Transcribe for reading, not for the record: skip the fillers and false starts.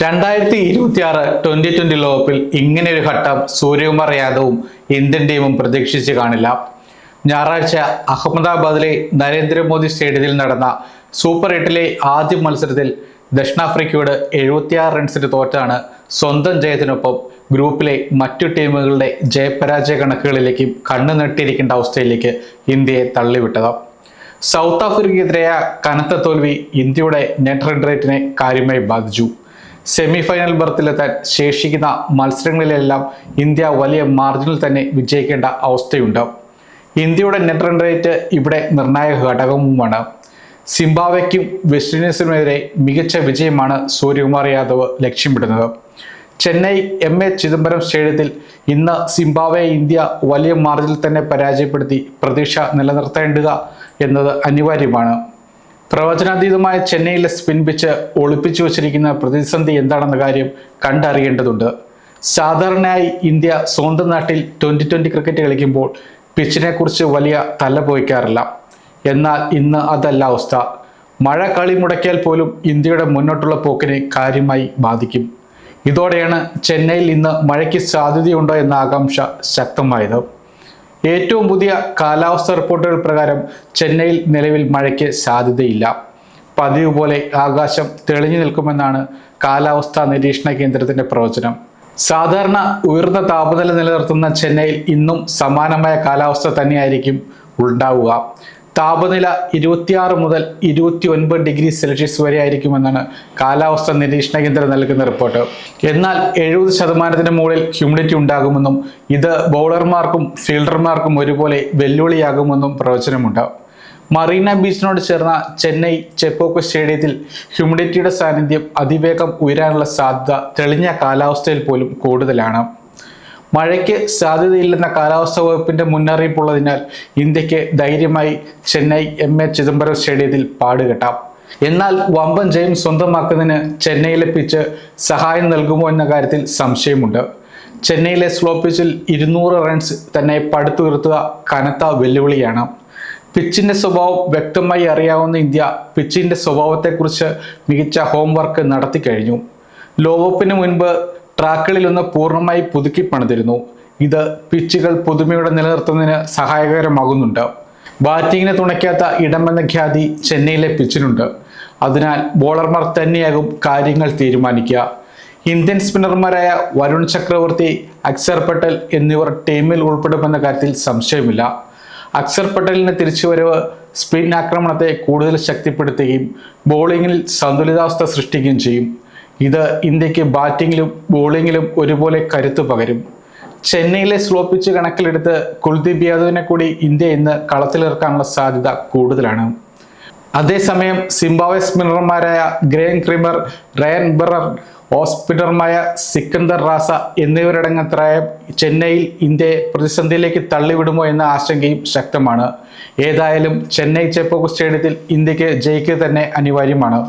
2026 2020 ലോകകപ്പിൽ ഇങ്ങനെ ഒരു ഘട്ടം സൂര്യകുമാർ യാദവും ഇന്ത്യൻ ടീമും പ്രതീക്ഷിച്ച് കാണില്ല. ഞായറാഴ്ച അഹമ്മദാബാദിലെ നരേന്ദ്രമോദി സ്റ്റേഡിയത്തിൽ നടന്ന സൂപ്പർ 8 ആദ്യ മത്സരത്തിൽ ദക്ഷിണാഫ്രിക്കയോട് 76 റൺസിന് തോറ്റാണ് സ്വന്തം ജയത്തിനൊപ്പം ഗ്രൂപ്പിലെ മറ്റു ടീമുകളുടെ ജയപരാജയ കണക്കുകളിലേക്കും കണ്ണു നീട്ടിയിരിക്കേണ്ട അവസ്ഥയിലേക്ക് ഇന്ത്യയെ തള്ളിവിട്ടത്. സൗത്ത് ആഫ്രിക്കയ്ക്കെതിരായ കനത്ത തോൽവി ഇന്ത്യയുടെ നെറ്റ് റൺ റേറ്റിനെ കാര്യമായി ബാധിച്ചു. സെമി ഫൈനൽ ബർത്തിലെത്താൻ ശേഷിക്കുന്ന മത്സരങ്ങളിലെല്ലാം ഇന്ത്യ വലിയ മാർജിനിൽ തന്നെ വിജയിക്കേണ്ട അവസ്ഥയുണ്ട്. ഇന്ത്യയുടെ നെറ്റ് റൺ റേറ്റ് ഇവിടെ നിർണായക ഘടകവുമാണ്. സിംബാബ്വേക്കും വെസ്റ്റ് ഇൻഡീസിനുമെതിരെ മികച്ച വിജയമാണ് സൂര്യകുമാർ യാദവ് ലക്ഷ്യമിടുന്നത്. ചെന്നൈ MA ചിദംബരം സ്റ്റേഡിയത്തിൽ ഇന്ന് സിംബാബ്വെ ഇന്ത്യ വലിയ മാർജിനിൽ തന്നെ പരാജയപ്പെടുത്തി പ്രതീക്ഷ നിലനിർത്തേണ്ടുക എന്നത് അനിവാര്യമാണ്. പ്രവചനാതീതമായ ചെന്നൈയിലെ സ്പിൻ പിച്ച് ഒളിപ്പിച്ചു വച്ചിരിക്കുന്ന പ്രതിസന്ധി എന്താണെന്ന കാര്യം കണ്ടറിയേണ്ടതുണ്ട്. സാധാരണയായി ഇന്ത്യ സ്വന്തം നാട്ടിൽ 2020 ക്രിക്കറ്റ് കളിക്കുമ്പോൾ പിച്ചിനെ കുറിച്ച് വലിയ തലപോയിക്കാറില്ല. എന്നാൽ ഇന്ന് അതല്ല അവസ്ഥ. മഴ കളി മുടക്കിയാൽ പോലും ഇന്ത്യയുടെ മുന്നോട്ടുള്ള പോക്കിനെ കാര്യമായി ബാധിക്കും. ഇതോടെയാണ് ചെന്നൈയിൽ ഇന്ന് മഴയ്ക്ക് സാധ്യതയുണ്ടോ എന്ന ആകാംക്ഷ ശക്തമായത്. ഏറ്റവും പുതിയ കാലാവസ്ഥ റിപ്പോർട്ടുകൾ പ്രകാരം ചെന്നൈയിൽ നിലവിൽ മഴയ്ക്ക് സാധ്യതയില്ല. പതിവ് പോലെ ആകാശം തെളിഞ്ഞു നിൽക്കുമെന്നാണ് കാലാവസ്ഥാ നിരീക്ഷണ കേന്ദ്രത്തിന്റെ പ്രവചനം. സാധാരണ ഉയർന്ന താപനില നിലനിർത്തുന്ന ചെന്നൈയിൽ ഇന്നും സമാനമായ കാലാവസ്ഥ തന്നെയായിരിക്കും ഉണ്ടാവുക. താപനില 26 മുതൽ 29 ഡിഗ്രി സെൽഷ്യസ് വരെ ആയിരിക്കുമെന്നാണ് കാലാവസ്ഥ നിരീക്ഷണ കേന്ദ്രം നൽകുന്ന റിപ്പോർട്ട്. എന്നാൽ 70% മുകളിൽ ഹ്യൂമിഡിറ്റി ഉണ്ടാകുമെന്നും ഇത് ബൗളർമാർക്കും ഫീൽഡർമാർക്കും ഒരുപോലെ വെല്ലുവിളിയാകുമെന്നും പ്രവചനമുണ്ട്. മറീന ബീച്ചിനോട് ചേർന്ന ചെന്നൈ ചെപ്പോക്ക് സ്റ്റേഡിയത്തിൽ ഹ്യൂമിഡിറ്റിയുടെ സാന്നിധ്യം അതിവേഗം ഉയരാനുള്ള സാധ്യത തെളിഞ്ഞ കാലാവസ്ഥയിൽ പോലും കൂടുതലാണ്. മഴയ്ക്ക് സാധ്യതയില്ലെന്ന കാലാവസ്ഥാ വകുപ്പിന്റെ മുന്നറിയിപ്പുള്ളതിനാൽ ഇന്ത്യക്ക് ധൈര്യമായി ചെന്നൈ MA ചിദംബരം സ്റ്റേഡിയത്തിൽ പാടുകെട്ടാം. എന്നാൽ വമ്പൻ ജയം സ്വന്തമാക്കുന്നതിന് ചെന്നൈയിലെ പിച്ച് സഹായം നൽകുമോ എന്ന കാര്യത്തിൽ സംശയമുണ്ട്. ചെന്നൈയിലെ സ്ലോ പിച്ചിൽ 200 റൺസ് തന്നെ പടുത്തുയർത്തുക കനത്ത വെല്ലുവിളിയാണ്. പിച്ചിന്റെ സ്വഭാവം വ്യക്തമായി അറിയാവുന്ന ഇന്ത്യ പിച്ചിന്റെ സ്വഭാവത്തെക്കുറിച്ച് മികച്ച ഹോംവർക്ക് നടത്തി കഴിഞ്ഞു. ലോകകപ്പിന് മുൻപ് ട്രാക്കുകളിലൊന്ന് പൂർണ്ണമായി പുതുക്കി പണിതിരുന്നു. ഇത് പിച്ചുകൾ പുതുമയോടെ നിലനിർത്തുന്നതിന് സഹായകരമാകുന്നുണ്ട്. ബാറ്റിങ്ങിന് തുണയ്ക്കാത്ത ഇടമെന്ന ഖ്യാതി ചെന്നൈയിലെ പിച്ചിനുണ്ട്. അതിനാൽ ബോളർമാർ തന്നെയാകും കാര്യങ്ങൾ തീരുമാനിക്കുക. ഇന്ത്യൻ സ്പിന്നർമാരായ വരുൺ ചക്രവർത്തി, അക്സർ പട്ടേൽ എന്നിവർ ടീമിൽ ഉൾപ്പെടുമെന്ന കാര്യത്തിൽ സംശയമില്ല. അക്സർ പട്ടേലിന്റെ തിരിച്ചുവരവ് സ്പിൻ ആക്രമണത്തെ കൂടുതൽ ശക്തിപ്പെടുത്തുകയും ബോളിങ്ങിൽ സന്തുലിതാവസ്ഥ സൃഷ്ടിക്കുകയും ചെയ്യും. ഇത് ഇന്ത്യക്ക് ബാറ്റിങ്ങിലും ബോളിങ്ങിലും ഒരുപോലെ കരുത്ത് പകരും. ചെന്നൈയിലെ സ്ലോ പിച്ച് കണക്കിലെടുത്ത് കുൽദീപ് യാദവിനെ കൂടി ഇന്ത്യ ഇന്ന് കളത്തിലിറക്കാനുള്ള സാധ്യത കൂടുതലാണ്. അതേസമയം സിംബാബ്വെ സ്പിന്നർമാരായ Graeme Cremer, Ryan Burl, off സ്പിന്നർമാരായ സിക്കന്ദർ റാസ എന്നിവരടങ്ങത്രയ ചെന്നൈയിൽ ഇന്ത്യയെ പ്രതിസന്ധിയിലേക്ക് തള്ളിവിടുമോ എന്ന ആശങ്കയും ശക്തമാണ്. ഏതായാലും ചെന്നൈ ചെപ്പോക്ക് സ്റ്റേഡിയത്തിൽ ഇന്ത്യക്ക് ജയിക്കുക തന്നെ അനിവാര്യമാണ്.